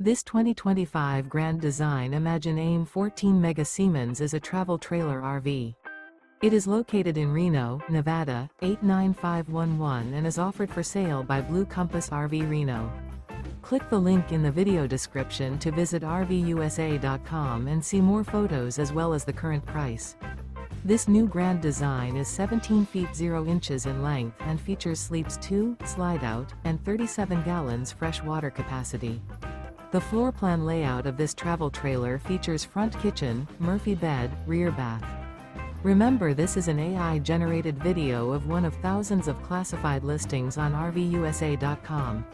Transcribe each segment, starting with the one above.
This 2025 Grand Design Imagine AIM 14 Mega Siemens is a travel trailer RV. It is located in Reno, Nevada, 89511 and is offered for sale by Blue Compass RV Reno. Click the link in the video description to visit RVUSA.com and see more photos as well as the current price. This new Grand Design is 17 feet 0 inches in length and features sleeps 2, slide-out, and 37 gallons fresh water capacity. The floor plan layout of this travel trailer features front kitchen, Murphy bed, rear bath. Remember, this is an AI-generated video of one of thousands of classified listings on RVUSA.com.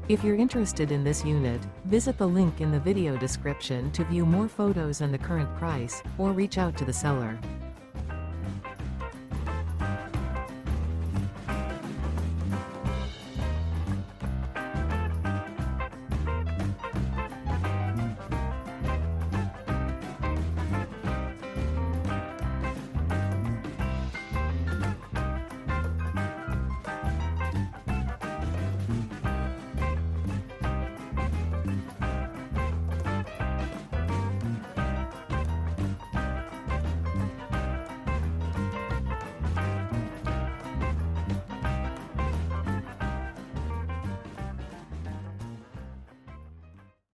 If you're interested in this unit, visit the link in the video description to view more photos and the current price, or reach out to the seller.